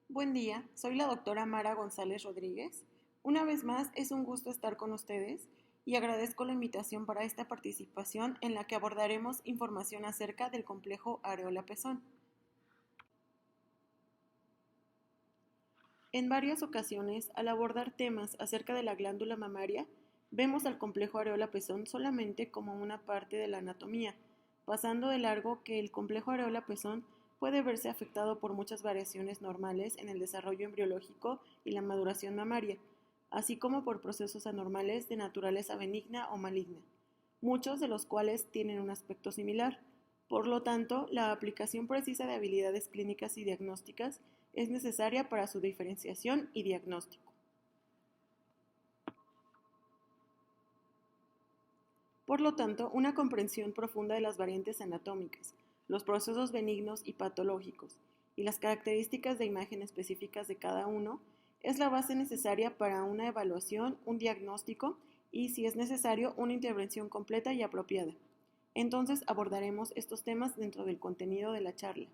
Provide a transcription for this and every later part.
Buen día, soy la doctora Mara González Rodríguez. Una vez más, es un gusto estar con ustedes y agradezco la invitación para esta participación en la que abordaremos información acerca del complejo areola-pezón. En varias ocasiones, al abordar temas acerca de la glándula mamaria, vemos al complejo areola-pezón solamente como una parte de la anatomía, pasando de largo que el complejo areola-pezón puede verse afectado por muchas variaciones normales en el desarrollo embriológico y la maduración mamaria, así como por procesos anormales de naturaleza benigna o maligna, muchos de los cuales tienen un aspecto similar. Por lo tanto, la aplicación precisa de habilidades clínicas y diagnósticas es necesaria para su diferenciación y diagnóstico. Por lo tanto, una comprensión profunda de las variantes anatómicas, los procesos benignos y patológicos, y las características de imagen específicas de cada uno, es la base necesaria para una evaluación, un diagnóstico y, si es necesario, una intervención completa y apropiada. Entonces abordaremos estos temas dentro del contenido de la charla.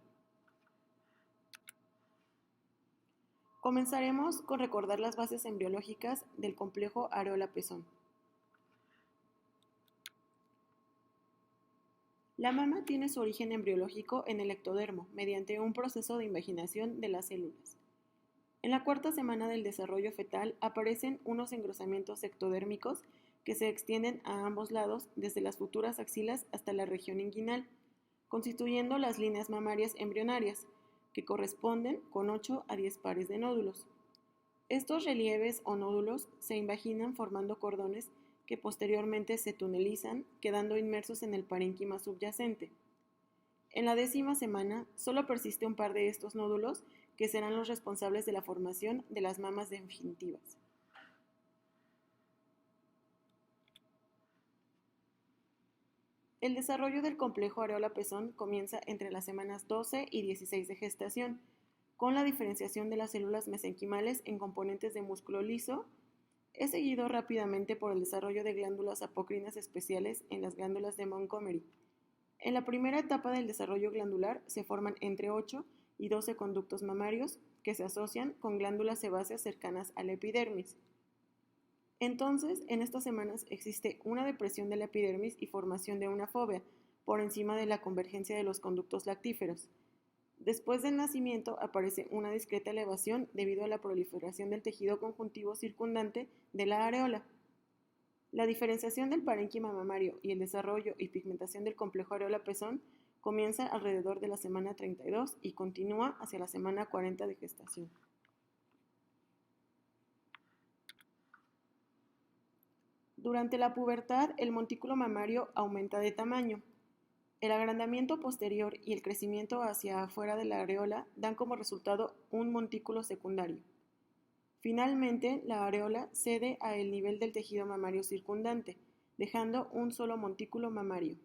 Comenzaremos con recordar las bases embriológicas del complejo areola-pezón. La mama tiene su origen embriológico en el ectodermo, mediante un proceso de invaginación de las células. En la cuarta semana del desarrollo fetal aparecen unos engrosamientos ectodérmicos que se extienden a ambos lados, desde las futuras axilas hasta la región inguinal, constituyendo las líneas mamarias embrionarias, que corresponden con 8 a 10 pares de nódulos. Estos relieves o nódulos se invaginan formando cordones que posteriormente se tunelizan, quedando inmersos en el parénquima subyacente. En la 10ª semana, solo persiste un par de estos nódulos que serán los responsables de la formación de las mamas definitivas. El desarrollo del complejo areola-pezón comienza entre las semanas 12 y 16 de gestación, con la diferenciación de las células mesenquimales en componentes de músculo liso. Es seguido rápidamente por el desarrollo de glándulas apocrinas especiales en las glándulas de Montgomery. En la primera etapa del desarrollo glandular se forman entre 8 y 12 conductos mamarios que se asocian con glándulas sebáceas cercanas a la epidermis. Entonces, en estas semanas existe una depresión de la epidermis y formación de una fóvea por encima de la convergencia de los conductos lactíferos. Después del nacimiento aparece una discreta elevación debido a la proliferación del tejido conjuntivo circundante de la areola. La diferenciación del parénquima mamario y el desarrollo y pigmentación del complejo areola-pezón comienza alrededor de la semana 32 y continúa hacia la semana 40 de gestación. Durante la pubertad, el montículo mamario aumenta de tamaño. El agrandamiento posterior y el crecimiento hacia afuera de la areola dan como resultado un montículo secundario. Finalmente, la areola cede a el nivel del tejido mamario circundante, dejando un solo montículo mamario.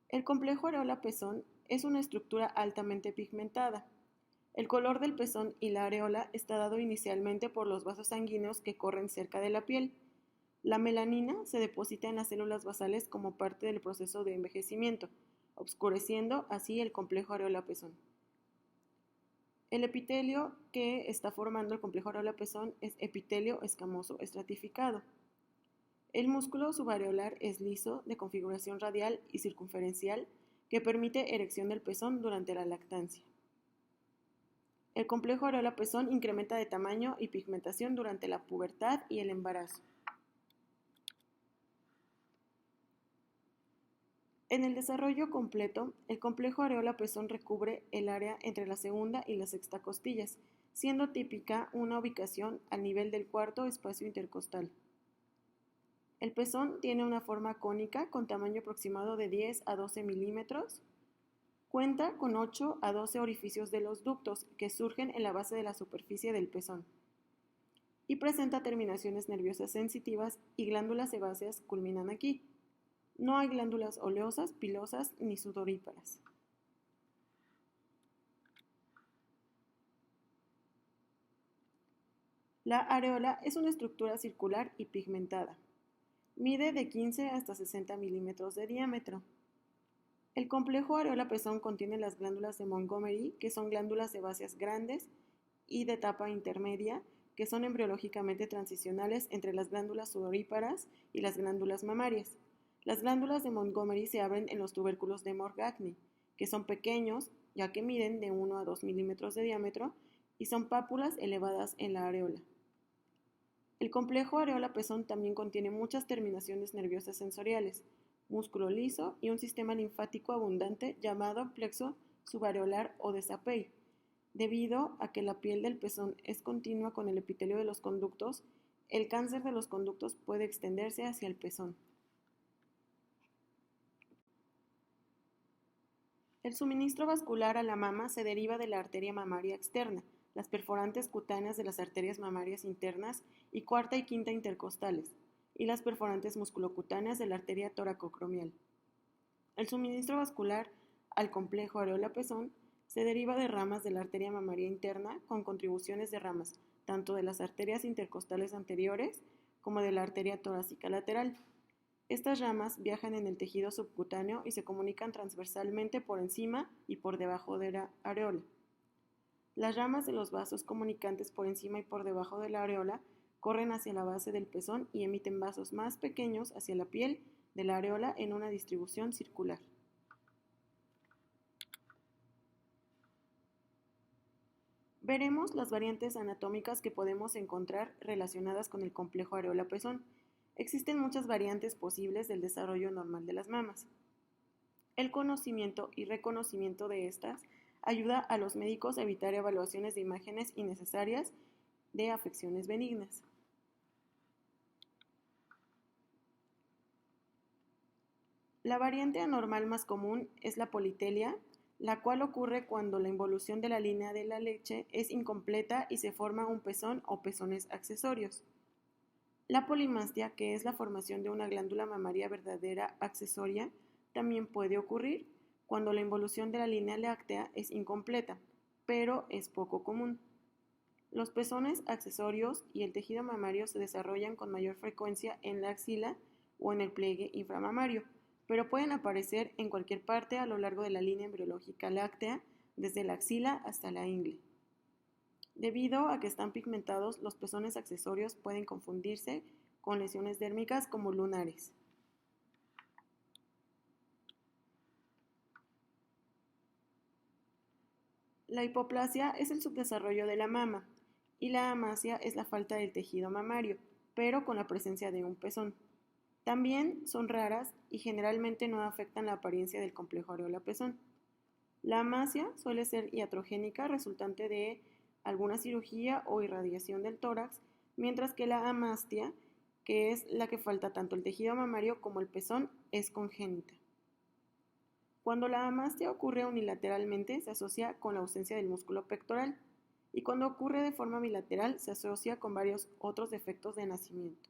El complejo areola-pezón es una estructura altamente pigmentada. El color del pezón y la areola está dado inicialmente por los vasos sanguíneos que corren cerca de la piel. La melanina se deposita en las células basales como parte del proceso de envejecimiento, oscureciendo así el complejo areola-pezón. El epitelio que está formando el complejo areola-pezón es epitelio escamoso estratificado. El músculo subareolar es liso, de configuración radial y circunferencial, que permite erección del pezón durante la lactancia. El complejo areola-pezón incrementa de tamaño y pigmentación durante la pubertad y el embarazo. En el desarrollo completo, el complejo areola-pezón recubre el área entre la segunda y la sexta costillas, siendo típica una ubicación al nivel del cuarto espacio intercostal. El pezón tiene una forma cónica con tamaño aproximado de 10 a 12 milímetros. Cuenta con 8 a 12 orificios de los ductos que surgen en la base de la superficie del pezón. Y presenta terminaciones nerviosas sensitivas y glándulas sebáceas culminan aquí. No hay glándulas oleosas, pilosas ni sudoríparas. La areola es una estructura circular y pigmentada. Mide de 15 hasta 60 milímetros de diámetro. El complejo areola-pezón contiene las glándulas de Montgomery, que son glándulas sebáceas grandes y de etapa intermedia, que son embriológicamente transicionales entre las glándulas sudoríparas y las glándulas mamarias. Las glándulas de Montgomery se abren en los tubérculos de Morgagni, que son pequeños, ya que miden de 1 a 2 milímetros de diámetro, y son pápulas elevadas en la areola. El complejo areola-pezón también contiene muchas terminaciones nerviosas sensoriales, músculo liso y un sistema linfático abundante llamado plexo subareolar o de Sapey. Debido a que la piel del pezón es continua con el epitelio de los conductos, el cáncer de los conductos puede extenderse hacia el pezón. El suministro vascular a la mama se deriva de la arteria mamaria externa, las perforantes cutáneas de las arterias mamarias internas y cuarta y quinta intercostales, y las perforantes musculocutáneas de la arteria toracocromial. El suministro vascular al complejo areola-pezón se deriva de ramas de la arteria mamaria interna con contribuciones de ramas tanto de las arterias intercostales anteriores como de la arteria torácica lateral. Estas ramas viajan en el tejido subcutáneo y se comunican transversalmente por encima y por debajo de la areola. Las ramas de los vasos comunicantes por encima y por debajo de la areola corren hacia la base del pezón y emiten vasos más pequeños hacia la piel de la areola en una distribución circular. Veremos las variantes anatómicas que podemos encontrar relacionadas con el complejo areola-pezón. Existen muchas variantes posibles del desarrollo normal de las mamas. El conocimiento y reconocimiento de estas ayuda a los médicos a evitar evaluaciones de imágenes innecesarias de afecciones benignas. La variante anormal más común es la politelia, la cual ocurre cuando la involución de la línea de la leche es incompleta y se forma un pezón o pezones accesorios. La polimastia, que es la formación de una glándula mamaria verdadera accesoria, también puede ocurrir cuando la involución de la línea láctea es incompleta, pero es poco común. Los pezones accesorios y el tejido mamario se desarrollan con mayor frecuencia en la axila o en el pliegue inframamario, pero pueden aparecer en cualquier parte a lo largo de la línea embriológica láctea, desde la axila hasta la ingle. Debido a que están pigmentados, los pezones accesorios pueden confundirse con lesiones dérmicas como lunares. La hipoplasia es el subdesarrollo de la mama y la amasia es la falta del tejido mamario, pero con la presencia de un pezón. También son raras y generalmente no afectan la apariencia del complejo areola-pezón. La amasia suele ser iatrogénica resultante de alguna cirugía o irradiación del tórax, mientras que la amastia, que es la que falta tanto el tejido mamario como el pezón, es congénita. Cuando la amastia ocurre unilateralmente se asocia con la ausencia del músculo pectoral y cuando ocurre de forma bilateral se asocia con varios otros defectos de nacimiento.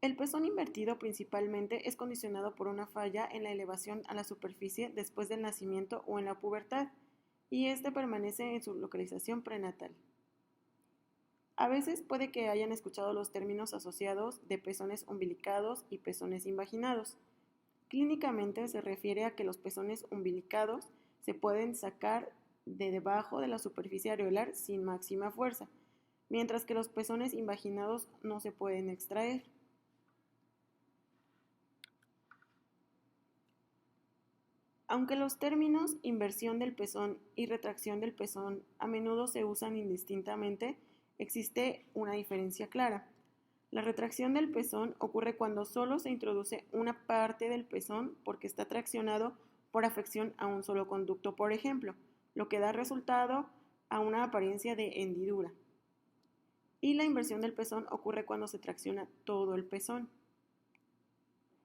El pezón invertido principalmente es condicionado por una falla en la elevación a la superficie después del nacimiento o en la pubertad, y este permanece en su localización prenatal. A veces puede que hayan escuchado los términos asociados de pezones umbilicados y pezones invaginados. Clínicamente se refiere a que los pezones umbilicados se pueden sacar de debajo de la superficie areolar sin máxima fuerza, mientras que los pezones invaginados no se pueden extraer. Aunque los términos inversión del pezón y retracción del pezón a menudo se usan indistintamente, existe una diferencia clara. La retracción del pezón ocurre cuando solo se introduce una parte del pezón porque está traccionado por afección a un solo conducto, por ejemplo, lo que da resultado a una apariencia de hendidura. Y la inversión del pezón ocurre cuando se tracciona todo el pezón.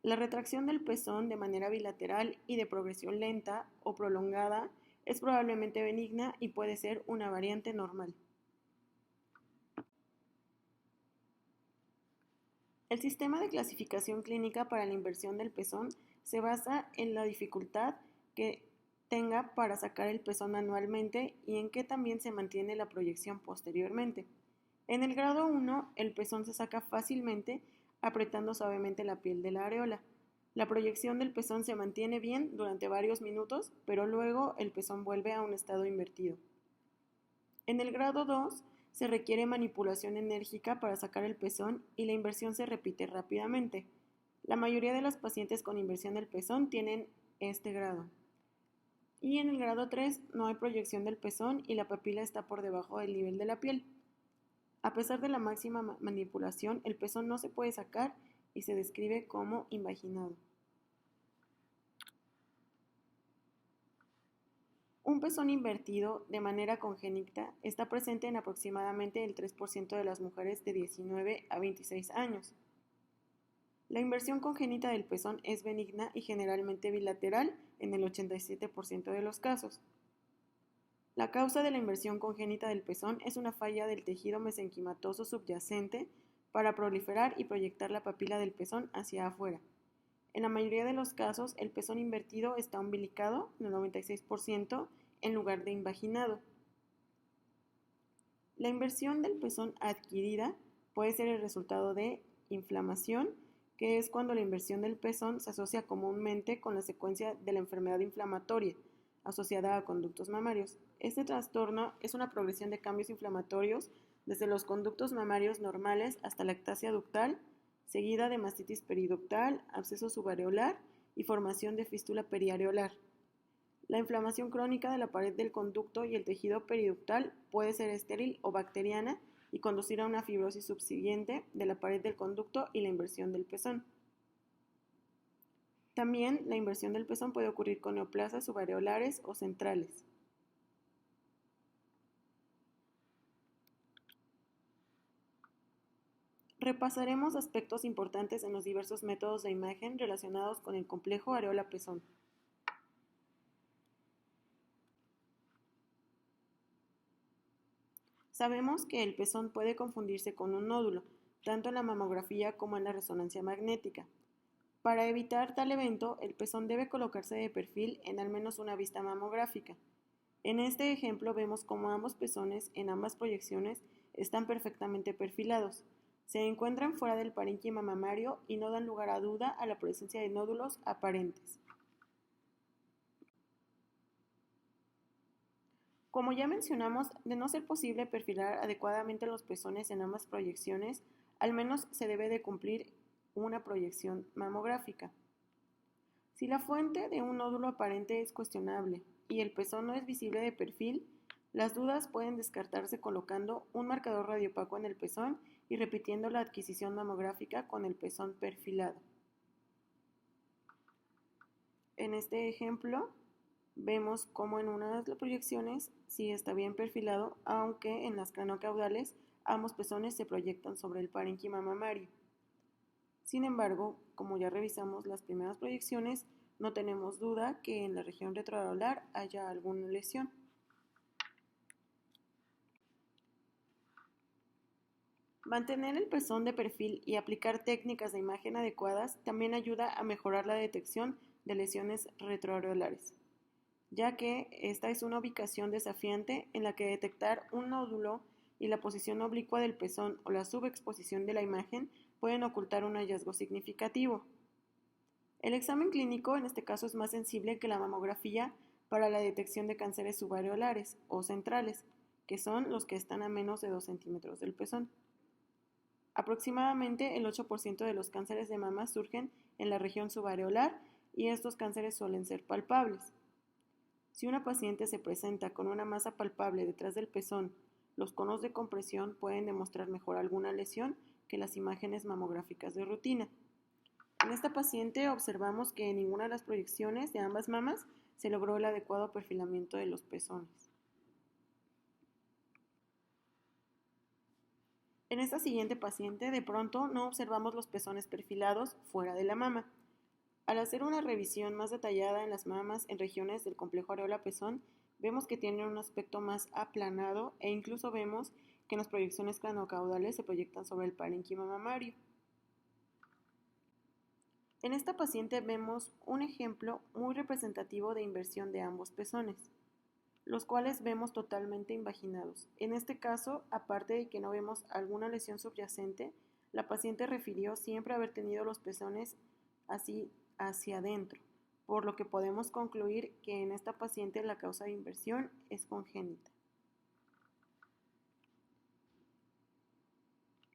La retracción del pezón de manera bilateral y de progresión lenta o prolongada es probablemente benigna y puede ser una variante normal. El sistema de clasificación clínica para la inversión del pezón se basa en la dificultad que tenga para sacar el pezón manualmente y en que también se mantiene la proyección posteriormente. En el grado 1, el pezón se saca fácilmente apretando suavemente la piel de la areola. La proyección del pezón se mantiene bien durante varios minutos, pero luego el pezón vuelve a un estado invertido. En el grado 2 se requiere manipulación enérgica para sacar el pezón y la inversión se repite rápidamente. La mayoría de las pacientes con inversión del pezón tienen este grado. Y en el grado 3 no hay proyección del pezón y la papila está por debajo del nivel de la piel. A pesar de la máxima manipulación, el pezón no se puede sacar y se describe como invaginado. Un pezón invertido de manera congénita está presente en aproximadamente el 3% de las mujeres de 19 a 26 años. La inversión congénita del pezón es benigna y generalmente bilateral en el 87% de los casos. La causa de la inversión congénita del pezón es una falla del tejido mesenquimatoso subyacente para proliferar y proyectar la papila del pezón hacia afuera. En la mayoría de los casos, el pezón invertido está umbilicado, en el 96%, en lugar de invaginado. La inversión del pezón adquirida puede ser el resultado de inflamación, que es cuando la inversión del pezón se asocia comúnmente con la secuencia de la enfermedad inflamatoria asociada a conductos mamarios. Este trastorno es una progresión de cambios inflamatorios desde los conductos mamarios normales hasta la ectasia ductal, seguida de mastitis periductal, absceso subareolar y formación de fístula periareolar. La inflamación crónica de la pared del conducto y el tejido periductal puede ser estéril o bacteriana y conducir a una fibrosis subsiguiente de la pared del conducto y la inversión del pezón. También la inversión del pezón puede ocurrir con neoplasias subareolares o centrales. Repasaremos aspectos importantes en los diversos métodos de imagen relacionados con el complejo areola-pezón. Sabemos que el pezón puede confundirse con un nódulo, tanto en la mamografía como en la resonancia magnética. Para evitar tal evento, el pezón debe colocarse de perfil en al menos una vista mamográfica. En este ejemplo vemos cómo ambos pezones en ambas proyecciones están perfectamente perfilados. Se encuentran fuera del parénquima mamario y no dan lugar a duda a la presencia de nódulos aparentes. Como ya mencionamos, de no ser posible perfilar adecuadamente los pezones en ambas proyecciones, al menos se debe de cumplir una proyección mamográfica. Si la fuente de un nódulo aparente es cuestionable y el pezón no es visible de perfil, las dudas pueden descartarse colocando un marcador radiopaco en el pezón y repitiendo la adquisición mamográfica con el pezón perfilado. En este ejemplo, vemos cómo en una de las proyecciones sí está bien perfilado, aunque en las craneocaudales ambos pezones se proyectan sobre el parénquima mamario. Sin embargo, como ya revisamos las primeras proyecciones, no tenemos duda que en la región retroareolar haya alguna lesión. Mantener el pezón de perfil y aplicar técnicas de imagen adecuadas también ayuda a mejorar la detección de lesiones retroareolares, ya que esta es una ubicación desafiante en la que detectar un nódulo y la posición oblicua del pezón o la subexposición de la imagen pueden ocultar un hallazgo significativo. El examen clínico en este caso es más sensible que la mamografía para la detección de cánceres subareolares o centrales, que son los que están a menos de 2 centímetros del pezón. Aproximadamente el 8% de los cánceres de mama surgen en la región subareolar y estos cánceres suelen ser palpables. Si una paciente se presenta con una masa palpable detrás del pezón, los conos de compresión pueden demostrar mejor alguna lesión que las imágenes mamográficas de rutina. En esta paciente observamos que en ninguna de las proyecciones de ambas mamas se logró el adecuado perfilamiento de los pezones. En esta siguiente paciente, de pronto no observamos los pezones perfilados fuera de la mama. Al hacer una revisión más detallada en las mamas en regiones del complejo areola-pezón, vemos que tienen un aspecto más aplanado e incluso vemos que en las proyecciones craneocaudales se proyectan sobre el parénquima mamario. En esta paciente vemos un ejemplo muy representativo de inversión de ambos pezones, los cuales vemos totalmente invaginados. En este caso, aparte de que no vemos alguna lesión subyacente, La paciente refirió siempre haber tenido los pezones así hacia adentro, por lo que podemos concluir que en esta paciente la causa de inversión es congénita.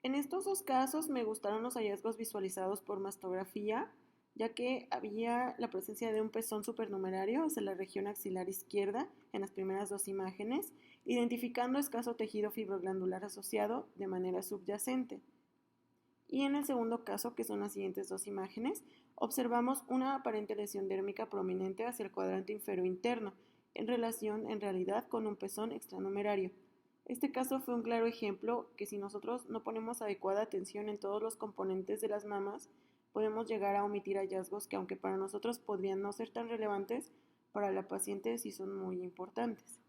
En estos dos casos me gustaron los hallazgos visualizados por mastografía, ya que había la presencia de un pezón supernumerario hacia la región axilar izquierda en las primeras dos imágenes, identificando escaso tejido fibroglandular asociado de manera subyacente. Y en el segundo caso, que son las siguientes dos imágenes, observamos una aparente lesión dérmica prominente hacia el cuadrante inferior interno, en relación en realidad con un pezón extranumerario. Este caso fue un claro ejemplo que si nosotros no ponemos adecuada atención en todos los componentes de las mamas, podemos llegar a omitir hallazgos que aunque para nosotros podrían no ser tan relevantes, para la paciente sí son muy importantes.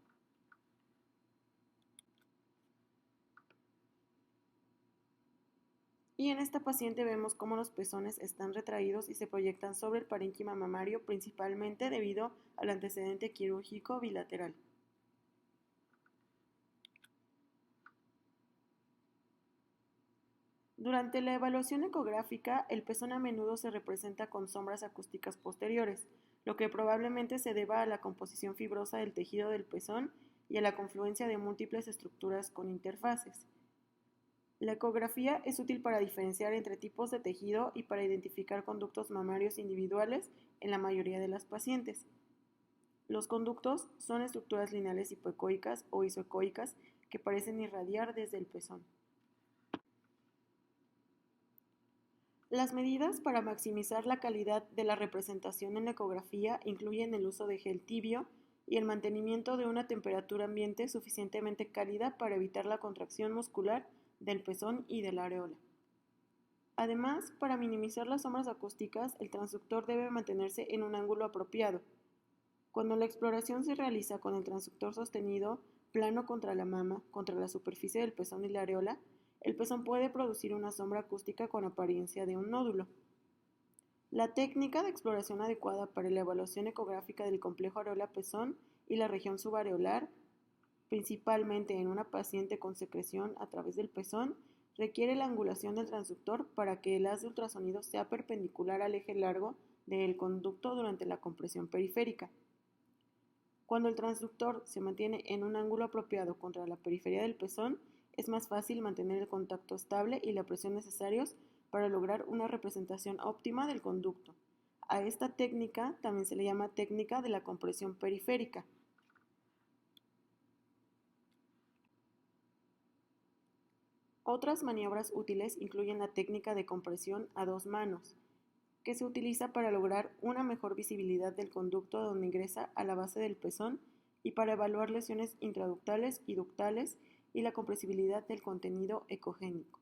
Y en esta paciente vemos cómo los pezones están retraídos y se proyectan sobre el parénquima mamario, principalmente debido al antecedente quirúrgico bilateral. Durante la evaluación ecográfica, el pezón a menudo se representa con sombras acústicas posteriores, lo que probablemente se deba a la composición fibrosa del tejido del pezón y a la confluencia de múltiples estructuras con interfaces. La ecografía es útil para diferenciar entre tipos de tejido y para identificar conductos mamarios individuales en la mayoría de las pacientes. Los conductos son estructuras lineales hipoecoicas o isoecoicas que parecen irradiar desde el pezón. Las medidas para maximizar la calidad de la representación en la ecografía incluyen el uso de gel tibio y el mantenimiento de una temperatura ambiente suficientemente cálida para evitar la contracción muscular del pezón y de la areola. Además, para minimizar las sombras acústicas, el transductor debe mantenerse en un ángulo apropiado. Cuando la exploración se realiza con el transductor sostenido plano contra la mama, contra la superficie del pezón y la areola, el pezón puede producir una sombra acústica con apariencia de un nódulo. La técnica de exploración adecuada para la evaluación ecográfica del complejo areola-pezón y la región subareolar, principalmente en una paciente con secreción a través del pezón, requiere la angulación del transductor para que el haz de ultrasonido sea perpendicular al eje largo del conducto durante la compresión periférica. Cuando el transductor se mantiene en un ángulo apropiado contra la periferia del pezón, es más fácil mantener el contacto estable y la presión necesarios para lograr una representación óptima del conducto. A esta técnica también se le llama técnica de la compresión periférica. Otras maniobras útiles incluyen la técnica de compresión a dos manos, que se utiliza para lograr una mejor visibilidad del conducto donde ingresa a la base del pezón y para evaluar lesiones intraductales y ductales y la compresibilidad del contenido ecogénico.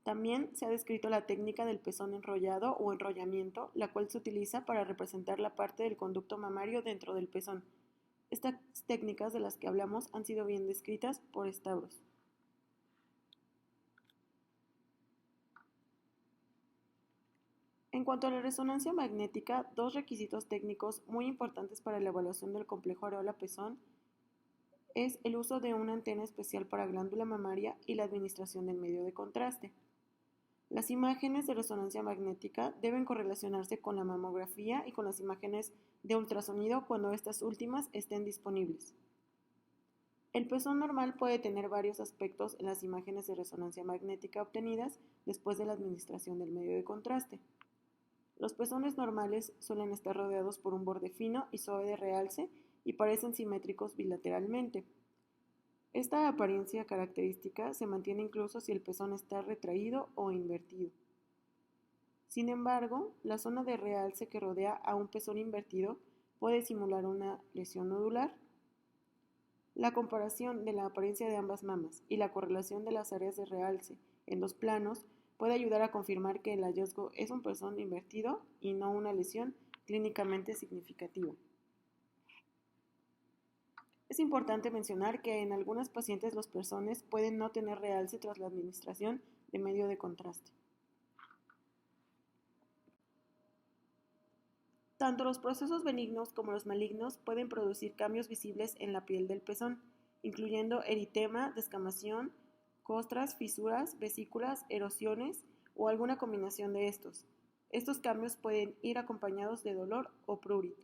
También se ha descrito la técnica del pezón enrollado o enrollamiento, la cual se utiliza para representar la parte del conducto mamario dentro del pezón. Estas técnicas de las que hablamos han sido bien descritas por Stavros. En cuanto a la resonancia magnética, dos requisitos técnicos muy importantes para la evaluación del complejo areola-pezón es el uso de una antena especial para glándula mamaria y la administración del medio de contraste. Las imágenes de resonancia magnética deben correlacionarse con la mamografía y con las imágenes de ultrasonido cuando estas últimas estén disponibles. El pezón normal puede tener varios aspectos en las imágenes de resonancia magnética obtenidas después de la administración del medio de contraste. Los pezones normales suelen estar rodeados por un borde fino y suave de realce y parecen simétricos bilateralmente. Esta apariencia característica se mantiene incluso si el pezón está retraído o invertido. Sin embargo, la zona de realce que rodea a un pezón invertido puede simular una lesión nodular. La comparación de la apariencia de ambas mamas y la correlación de las áreas de realce en los planos puede ayudar a confirmar que el hallazgo es un pezón invertido y no una lesión clínicamente significativa. Es importante mencionar que en algunas pacientes los pezones pueden no tener realce tras la administración de medio de contraste. Tanto los procesos benignos como los malignos pueden producir cambios visibles en la piel del pezón, incluyendo eritema, descamación, costras, fisuras, vesículas, erosiones o alguna combinación de estos. Estos cambios pueden ir acompañados de dolor o prurito.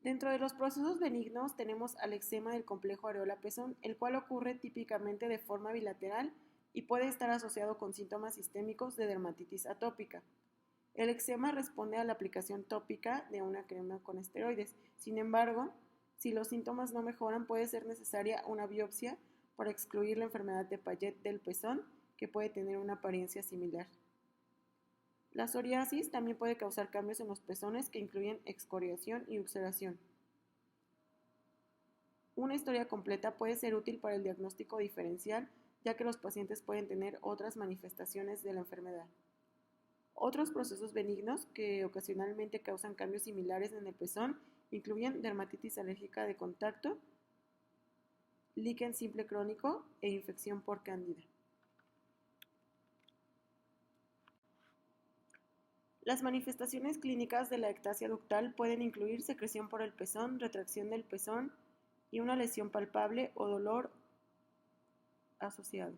Dentro de los procesos benignos tenemos al eczema del complejo areola-pezón, el cual ocurre típicamente de forma bilateral y puede estar asociado con síntomas sistémicos de dermatitis atópica. El eczema responde a la aplicación tópica de una crema con esteroides. Sin embargo, si los síntomas no mejoran, puede ser necesaria una biopsia para excluir la enfermedad de Payet del pezón, que puede tener una apariencia similar. La psoriasis también puede causar cambios en los pezones que incluyen excoriación y ulceración. Una historia completa puede ser útil para el diagnóstico diferencial, ya que los pacientes pueden tener otras manifestaciones de la enfermedad. Otros procesos benignos que ocasionalmente causan cambios similares en el pezón incluyen dermatitis alérgica de contacto, líquen simple crónico e infección por cándida. Las manifestaciones clínicas de la ectasia ductal pueden incluir secreción por el pezón, retracción del pezón y una lesión palpable o dolor asociado.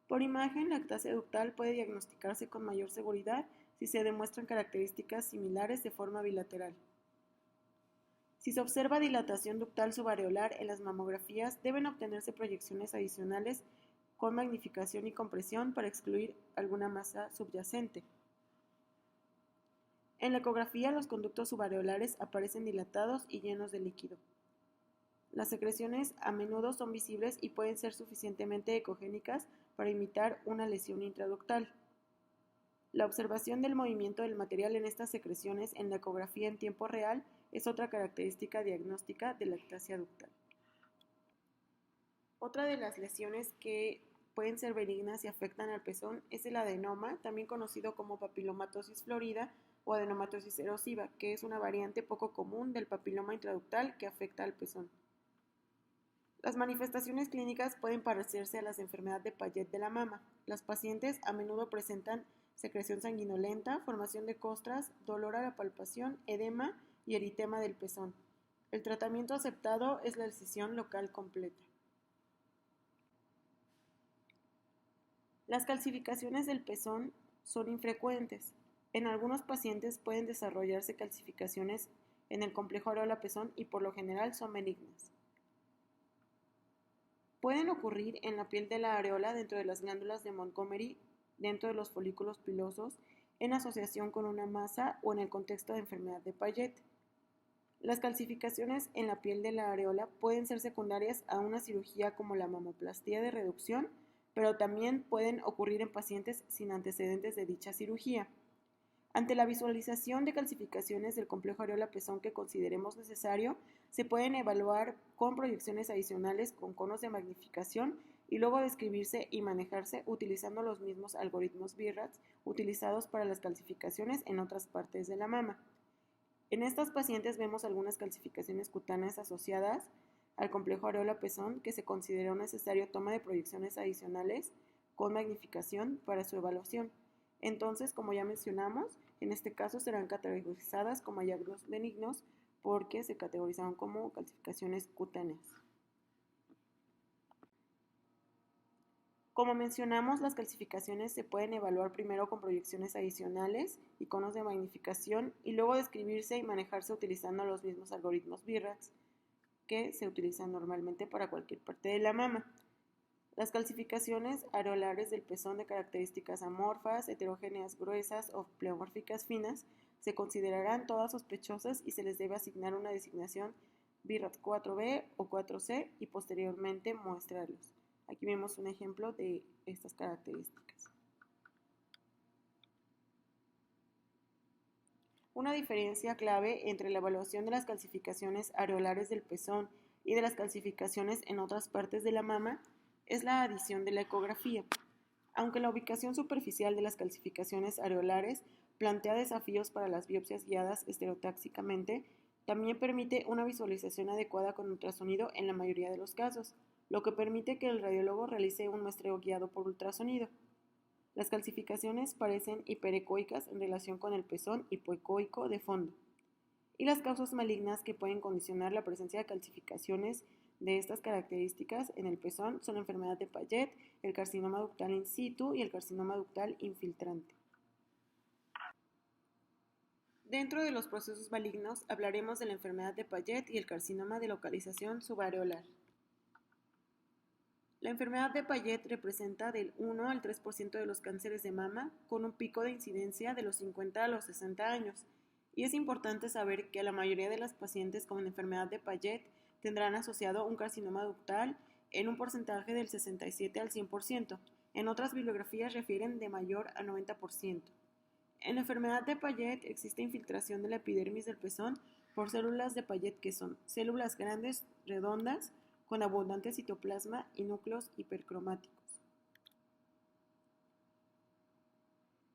Por imagen, la ectasia ductal puede diagnosticarse con mayor seguridad si se demuestran características similares de forma bilateral. Si se observa dilatación ductal subareolar en las mamografías, deben obtenerse proyecciones adicionales con magnificación y compresión para excluir alguna masa subyacente. En la ecografía, los conductos subareolares aparecen dilatados y llenos de líquido. Las secreciones a menudo son visibles y pueden ser suficientemente ecogénicas para imitar una lesión intraductal. La observación del movimiento del material en estas secreciones en la ecografía en tiempo real es otra característica diagnóstica de la ectasia ductal. Otra de las lesiones que pueden ser benignas y afectan al pezón es el adenoma, también conocido como papilomatosis florida o adenomatosis erosiva, que es una variante poco común del papiloma intraductal que afecta al pezón. Las manifestaciones clínicas pueden parecerse a las enfermedades de Payet de la mama. Las pacientes a menudo presentan secreción sanguinolenta, formación de costras, dolor a la palpación, edema y eritema del pezón. El tratamiento aceptado es la excisión local completa. Las calcificaciones del pezón son infrecuentes. En algunos pacientes pueden desarrollarse calcificaciones en el complejo areola-pezón y por lo general son benignas. Pueden ocurrir en la piel de la areola dentro de las glándulas de Montgomery, dentro de los folículos pilosos, en asociación con una masa o en el contexto de enfermedad de Payet. Las calcificaciones en la piel de la areola pueden ser secundarias a una cirugía como la mamoplastía de reducción, pero también pueden ocurrir en pacientes sin antecedentes de dicha cirugía. Ante la visualización de calcificaciones del complejo areola-pezón que consideremos necesario, se pueden evaluar con proyecciones adicionales con conos de magnificación y luego describirse y manejarse utilizando los mismos algoritmos BIRATS utilizados para las calcificaciones en otras partes de la mama. En estas pacientes vemos algunas calcificaciones cutáneas asociadas al complejo areola-pezón que se consideró necesario toma de proyecciones adicionales con magnificación para su evaluación. Entonces, como ya mencionamos, en este caso serán categorizadas como hallazgos benignos porque se categorizaron como calcificaciones cutáneas. Como mencionamos, las calcificaciones se pueden evaluar primero con proyecciones adicionales y conos de magnificación y luego describirse y manejarse utilizando los mismos algoritmos BIRATS que se utilizan normalmente para cualquier parte de la mama. Las calcificaciones areolares del pezón de características amorfas, heterogéneas gruesas o pleomórficas finas se considerarán todas sospechosas y se les debe asignar una designación BIRATS 4B o 4C y posteriormente mostrarlos. Aquí vemos un ejemplo de estas características. Una diferencia clave entre la evaluación de las calcificaciones areolares del pezón y de las calcificaciones en otras partes de la mama es la adición de la ecografía. Aunque la ubicación superficial de las calcificaciones areolares plantea desafíos para las biopsias guiadas estereotáxicamente, también permite una visualización adecuada con ultrasonido en la mayoría de los casos, lo que permite que el radiólogo realice un muestreo guiado por ultrasonido. Las calcificaciones parecen hiperecoicas en relación con el pezón hipoecoico de fondo. Y las causas malignas que pueden condicionar la presencia de calcificaciones de estas características en el pezón son la enfermedad de Payet, el carcinoma ductal in situ y el carcinoma ductal infiltrante. Dentro de los procesos malignos hablaremos de la enfermedad de Payet y el carcinoma de localización subareolar. La enfermedad de Payet representa del 1 al 3% de los cánceres de mama, con un pico de incidencia de los 50 a los 60 años. Y es importante saber que la mayoría de las pacientes con enfermedad de Payet tendrán asociado un carcinoma ductal en un porcentaje del 67 al 100%. En otras bibliografías refieren de mayor a 90%. En la enfermedad de Payet existe infiltración de la epidermis del pezón por células de Payet que son células grandes, redondas, con abundante citoplasma y núcleos hipercromáticos.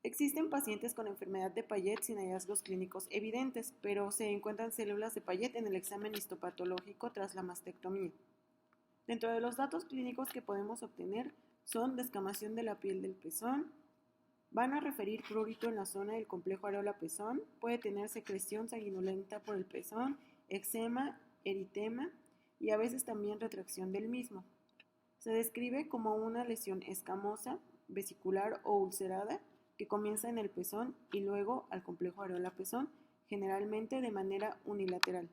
Existen pacientes con enfermedad de Payet sin hallazgos clínicos evidentes, pero se encuentran células de Payet en el examen histopatológico tras la mastectomía. Dentro de los datos clínicos que podemos obtener son descamación de la piel del pezón, van a referir prurito en la zona del complejo areola-pezón, puede tener secreción sanguinolenta por el pezón, eczema, eritema y a veces también retracción del mismo. Se describe como una lesión escamosa, vesicular o ulcerada que comienza en el pezón y luego al complejo areola-pezón, generalmente de manera unilateral.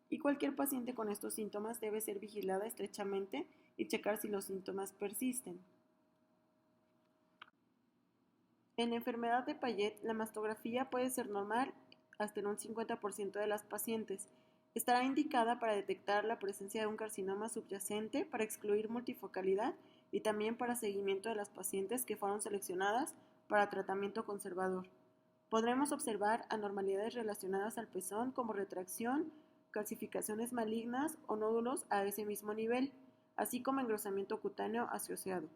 Y cualquier paciente con estos síntomas debe ser vigilada estrechamente y checar si los síntomas persisten. En la enfermedad de Payet, la mastografía puede ser normal hasta en un 50% de las pacientes. Estará indicada para detectar la presencia de un carcinoma subyacente, para excluir multifocalidad y también para seguimiento de las pacientes que fueron seleccionadas para tratamiento conservador. Podremos observar anormalidades relacionadas al pezón como retracción, calcificaciones malignas o nódulos a ese mismo nivel, así como engrosamiento cutáneo asociado,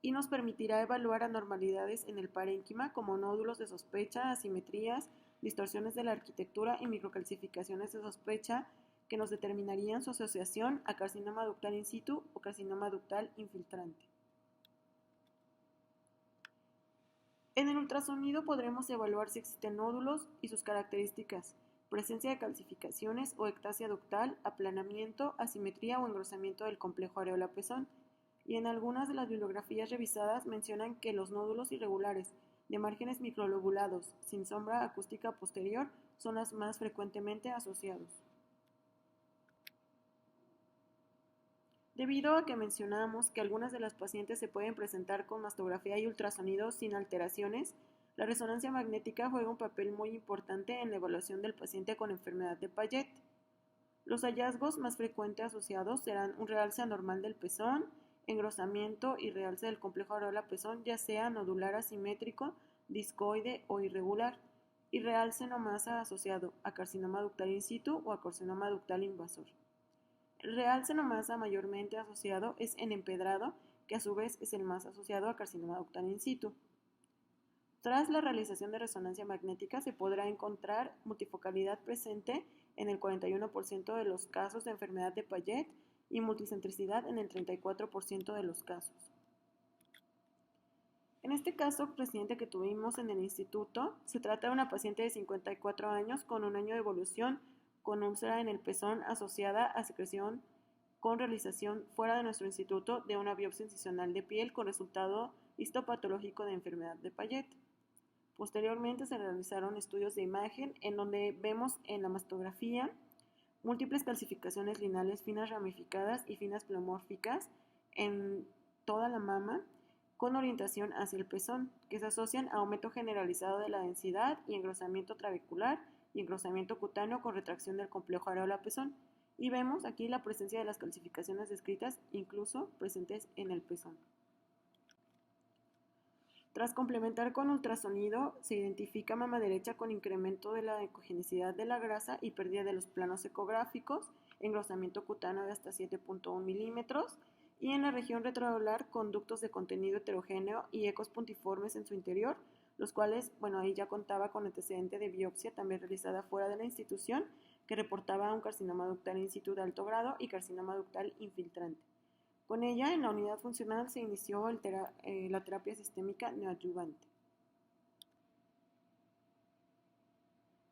y nos permitirá evaluar anormalidades en el parénquima como nódulos de sospecha, asimetrías, distorsiones de la arquitectura y microcalcificaciones de sospecha que nos determinarían su asociación a carcinoma ductal in situ o carcinoma ductal infiltrante. En el ultrasonido podremos evaluar si existen nódulos y sus características, presencia de calcificaciones o ectasia ductal, aplanamiento, asimetría o engrosamiento del complejo areola-pezón, y en algunas de las bibliografías revisadas mencionan que los nódulos irregulares de márgenes microlobulados sin sombra acústica posterior son los más frecuentemente asociados. Debido a que mencionamos que algunas de las pacientes se pueden presentar con mastografía y ultrasonido sin alteraciones, la resonancia magnética juega un papel muy importante en la evaluación del paciente con enfermedad de Payet. Los hallazgos más frecuentes asociados serán un realce anormal del pezón, engrosamiento y realce del complejo areola-pezón, ya sea nodular asimétrico, discoide o irregular, y realce no masa asociado a carcinoma ductal in situ o a carcinoma ductal invasor. El realce no masa mayormente asociado es en empedrado, que a su vez es el más asociado a carcinoma ductal in situ. Tras la realización de resonancia magnética se podrá encontrar multifocalidad presente en el 41% de los casos de enfermedad de Payet y multicentricidad en el 34% de los casos. En este caso reciente que tuvimos en el instituto, se trata de una paciente de 54 años con un año de evolución con úlcera en el pezón asociada a secreción con realización fuera de nuestro instituto de una biopsia incisional de piel con resultado histopatológico de enfermedad de Payet. Posteriormente se realizaron estudios de imagen en donde vemos en la mastografía múltiples calcificaciones lineales finas ramificadas y finas pleomórficas en toda la mama con orientación hacia el pezón, que se asocian a aumento generalizado de la densidad y engrosamiento trabecular y engrosamiento cutáneo con retracción del complejo areola-pezón. Y vemos aquí la presencia de las calcificaciones descritas, incluso presentes en el pezón. Tras complementar con ultrasonido, se identifica mama derecha con incremento de la ecogenicidad de la grasa y pérdida de los planos ecográficos, engrosamiento cutáneo de hasta 7.1 milímetros, y en la región retroadular conductos de contenido heterogéneo y ecos puntiformes en su interior, los cuales, ahí ya contaba con antecedente de biopsia también realizada fuera de la institución, que reportaba un carcinoma ductal in situ de alto grado y carcinoma ductal infiltrante. Con ella, en la unidad funcional se inició la terapia sistémica neoadyuvante.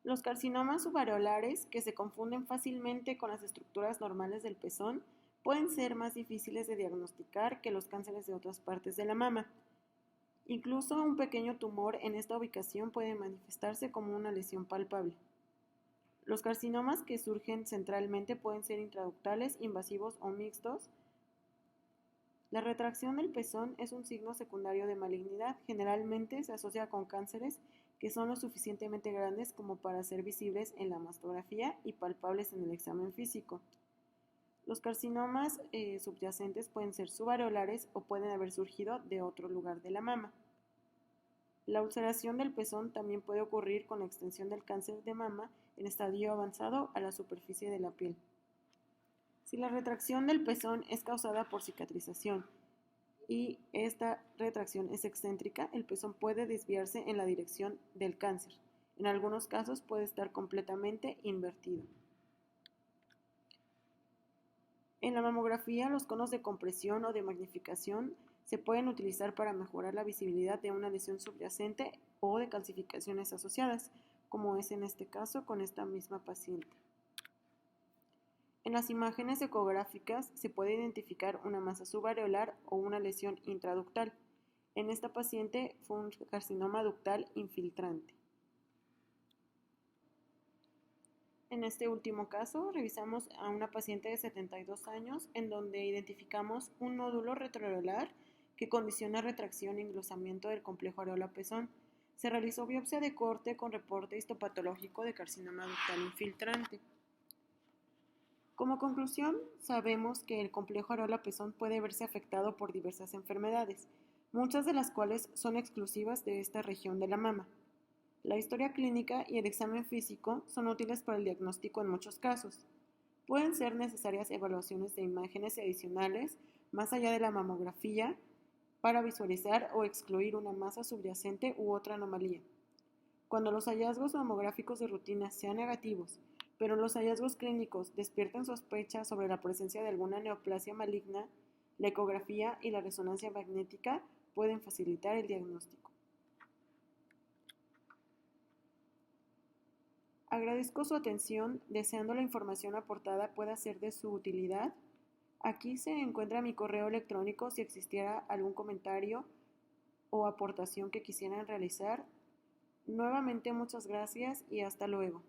Los carcinomas subareolares, que se confunden fácilmente con las estructuras normales del pezón, pueden ser más difíciles de diagnosticar que los cánceres de otras partes de la mama. Incluso un pequeño tumor en esta ubicación puede manifestarse como una lesión palpable. Los carcinomas que surgen centralmente pueden ser intraductales, invasivos o mixtos. La retracción del pezón es un signo secundario de malignidad. Generalmente se asocia con cánceres que son lo suficientemente grandes como para ser visibles en la mastografía y palpables en el examen físico. Los carcinomas subyacentes pueden ser subareolares o pueden haber surgido de otro lugar de la mama. La ulceración del pezón también puede ocurrir con la extensión del cáncer de mama en estadio avanzado a la superficie de la piel. Si la retracción del pezón es causada por cicatrización y esta retracción es excéntrica, el pezón puede desviarse en la dirección del cáncer. En algunos casos puede estar completamente invertido. En la mamografía, los conos de compresión o de magnificación se pueden utilizar para mejorar la visibilidad de una lesión subyacente o de calcificaciones asociadas, como es en este caso con esta misma paciente. En las imágenes ecográficas se puede identificar una masa subareolar o una lesión intraductal. En esta paciente fue un carcinoma ductal infiltrante. En este último caso, revisamos a una paciente de 72 años en donde identificamos un nódulo retroareolar que condiciona retracción y engrosamiento del complejo areola-pezón. Se realizó biopsia de corte con reporte histopatológico de carcinoma ductal infiltrante. Como conclusión, sabemos que el complejo areola-pezón puede verse afectado por diversas enfermedades, muchas de las cuales son exclusivas de esta región de la mama. La historia clínica y el examen físico son útiles para el diagnóstico en muchos casos. Pueden ser necesarias evaluaciones de imágenes adicionales más allá de la mamografía para visualizar o excluir una masa subyacente u otra anomalía. Cuando los hallazgos mamográficos de rutina sean negativos, pero los hallazgos clínicos despierten sospecha sobre la presencia de alguna neoplasia maligna, la ecografía y la resonancia magnética pueden facilitar el diagnóstico. Agradezco su atención, deseando la información aportada pueda ser de su utilidad. Aquí se encuentra mi correo electrónico si existiera algún comentario o aportación que quisieran realizar. Nuevamente muchas gracias y hasta luego.